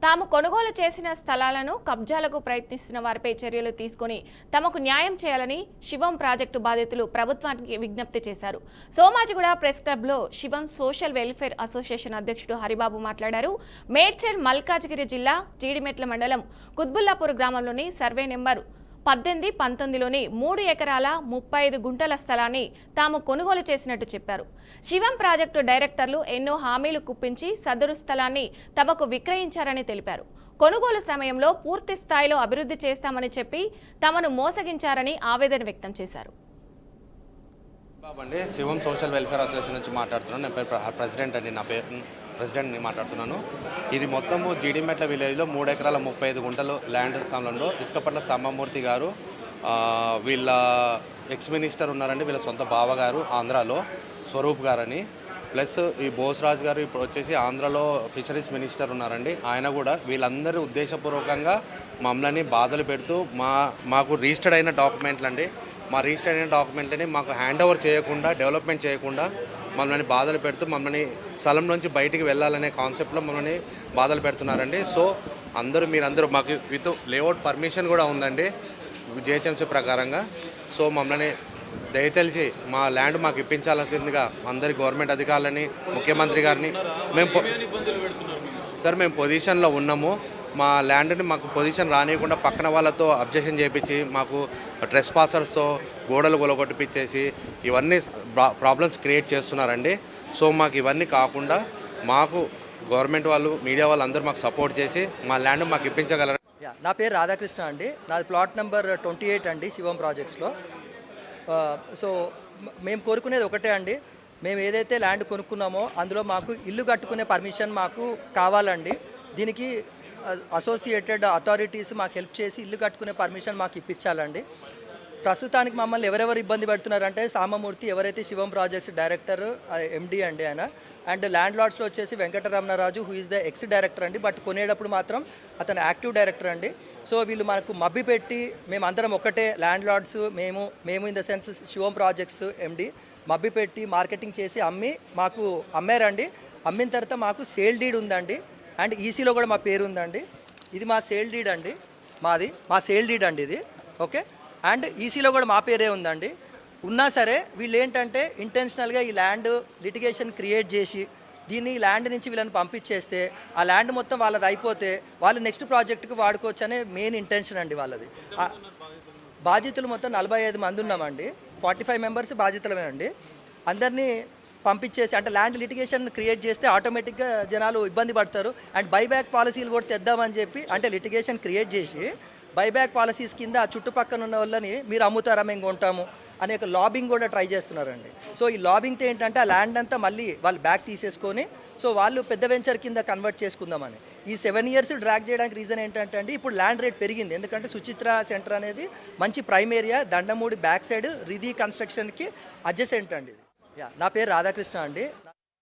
తాము కొనుగోలు చేసిన స్థలాలను కబ్జాలకు ప్రయత్నిస్తున్న వారిపై చర్యలు తీసుకుని తమకు న్యాయం చేయాలని శివం ప్రాజెక్టు బాధితులు ప్రభుత్వానికి విజ్ఞప్తి చేశారు. సోమాజిగూడ ప్రెస్ క్లబ్లో శివం సోషల్ వెల్ఫేర్ అసోసియేషన్ అధ్యక్షుడు హరిబాబు మాట్లాడారు. మేడ్చల్ మల్కాజిగిరి జిల్లా జీడిమెట్ల మండలం కుత్బుల్లాపూర్ గ్రామంలోని సర్వే నెంబర్ 18-19లోని 3 ఎకరాల 35 గుంటల స్థలాన్ని తాము కొనుగోలు చేసినట్టు చెప్పారు. శివం ప్రాజెక్టు డైరెక్టర్లు ఎన్నో హామీలు కుప్పించి సదరు స్థలాన్ని తమకు విక్రయించారని తెలిపారు. కొనుగోలు సమయంలో పూర్తి స్థాయిలో అభివృద్ధి చేస్తామని చెప్పి తమను మోసగించారని ఆవేదన వ్యక్తం చేశారు. బాబండి శివం సోషల్ వెల్ఫేర్ అసోసియేషన్ నుంచి మాట్లాడుతున్నాను. నా పేరు ప్రెసిడెంట్ అండి. నా పేరు ప్రెసిడెంట్ని మాట్లాడుతున్నాను. ఇది మొత్తము జీడిమెట్ల విలేజ్లో 3 ఎకరాల 35 గుంటలు ల్యాండ్ స్థలంలో ఇసుకపట్ల సాంబమూర్తి గారు వీళ్ళ ఎక్స్ మినిస్టర్ ఉన్నారండి. వీళ్ళ సొంత బావగారు ఆంధ్రాలో స్వరూప్ గారని, ప్లస్ ఈ బోస్రాజ్ గారు ఇప్పుడు వచ్చేసి ఆంధ్రాలో ఫిషరీస్ మినిస్టర్ ఉన్నారండి. ఆయన కూడా వీళ్ళందరూ ఉద్దేశపూర్వకంగా మమ్మల్ని బాధలు పెడుతూ మాకు రిజిస్టర్డ్ అయిన డాక్యుమెంట్లు అండి, మా రిజిస్టర్ అయిన డాక్యుమెంట్లని మాకు హ్యాండ్ ఓవర్ చేయకుండా, డెవలప్మెంట్ చేయకుండా మమ్మల్ని బాధలు పెడుతూ మమ్మల్ని స్థలం నుంచి బయటికి వెళ్ళాలనే కాన్సెప్ట్లో మమ్మల్ని బాధలు పెడుతున్నారండి. సో మీరందరూ మాకు విత్ లేఅవుట్ పర్మిషన్ కూడా ఉందండి జిహెచ్ఎంసీ ప్రకారంగా. సో మమ్మల్ని దయతలిచి మా ల్యాండ్ మాకు ఇప్పించాల్సిందిగా అందరి గవర్నమెంట్ అధికారులని, ముఖ్యమంత్రి గారిని మేము పొజిషన్లో ఉన్నాము. మా ల్యాండ్ని మాకు పొజిషన్ రానియకుండా పక్కన వాళ్ళతో అబ్జెక్షన్ చేయించి మాకు ట్రెస్ పాసర్స్తో గోడలు గొలగొట్టిపించేసి ఇవన్నీ ప్రాబ్లమ్స్ క్రియేట్ చేస్తున్నారండి. సో మాకు ఇవన్నీ కాకుండా మాకు గవర్నమెంట్ వాళ్ళు, మీడియా వాళ్ళు అందరూ మాకు సపోర్ట్ చేసి మా ల్యాండ్ మాకు ఇప్పించగలరు. నా పేరు రాధాకృష్ణ అండి. నాది ప్లాట్ నెంబర్ 28 అండి శివం ప్రాజెక్ట్స్లో. సో మేము కోరుకునేది ఒకటే అండి, మేము ఏదైతే ల్యాండ్ కొనుక్కున్నామో అందులో మాకు ఇల్లు కట్టుకునే పర్మిషన్ మాకు కావాలండి. దీనికి అసోసియేటెడ్ అథారిటీస్ మాకు హెల్ప్ చేసి ఇల్లు కట్టుకునే పర్మిషన్ మాకు ఇప్పించాలండి. ప్రస్తుతానికి మమ్మల్ని ఎవరెవరు ఇబ్బంది పెడుతున్నారంటే సాంబమూర్తి, ఎవరైతే శివం ప్రాజెక్ట్స్ డైరెక్టర్ ఎండి అండి ఆయన, అండ్ ల్యాండ్ లార్డ్స్లో వచ్చేసి Venkataramana Raju who is the X director అండి, బట్ కొనేటప్పుడు మాత్రం అతను యాక్టివ్ డైరెక్టర్ అండి. సో వీళ్ళు మనకు మబ్బి పెట్టి మేమందరం ఒకటే ల్యాండ్ లార్డ్స్, మేము in the sense Shivam projects MD మబ్బి పెట్టి మార్కెటింగ్ చేసి మాకు అమ్మారండి. అమ్మిన తర్వాత మాకు సేల్ డీడ్ ఉందండి, అండ్ ఈసీలో కూడా మా పేరు ఉందండి. ఇది మా సేల్ డీడ్ అండి, మా సేల్ డీడ్ అండి ఇది. ఓకే, అండ్ ఈసీలో కూడా మా పేరే ఉందండి. ఉన్నా సరే వీళ్ళు ఏంటంటే ఇంటెన్షనల్గా ఈ ల్యాండ్ లిటిగేషన్ క్రియేట్ చేసి దీన్ని ఈ ల్యాండ్ నుంచి వీళ్ళని పంపించేస్తే ఆ ల్యాండ్ మొత్తం వాళ్ళది అయిపోతే వాళ్ళు నెక్స్ట్ ప్రాజెక్టుకి వాడుకోవచ్చు అనే మెయిన్ ఇంటెన్షన్ అండి వాళ్ళది. బాధితులు మొత్తం 45 మంది ఉన్నామండి. 45 మెంబర్స్ బాధితులమే అండి. అందరినీ పంపించేసి అంటే ల్యాండ్ లిటిగేషన్ క్రియేట్ చేస్తే ఆటోమేటిక్గా జనాలు ఇబ్బంది పడతారు. అండ్ బైబ్యాక్ పాలసీలు కూడా తెద్దామని చెప్పి అంటే లిటిగేషన్ క్రియేట్ చేసి బైబ్యాక్ పాలసీస్ కింద ఆ చుట్టుపక్కల ఉన్న వాళ్ళని మీరు అమ్ముతారా మేము కొంటాము అనే ఒక లాబింగ్ కూడా ట్రై చేస్తున్నారండి. సో ఈ లాబింగ్తో ఏంటంటే ఆ ల్యాండ్ అంతా మళ్ళీ వాళ్ళు బ్యాక్ తీసేసుకొని సో వాళ్ళు పెద్ద వెంచర్ కింద కన్వర్ట్ చేసుకుందామని. ఈ 7 ఇయర్స్ డ్రాగ్ చేయడానికి రీజన్ ఏంటంటే అండి, ఇప్పుడు ల్యాండ్ రేట్ పెరిగింది. ఎందుకంటే సుచిత్ర సెంటర్ అనేది మంచి prime area, Dandamudi back side Riddhi కన్స్ట్రక్షన్కి అడ్జసెంట్ అండి ఇది. నా పేరు రాధాకృష్ణ అండి.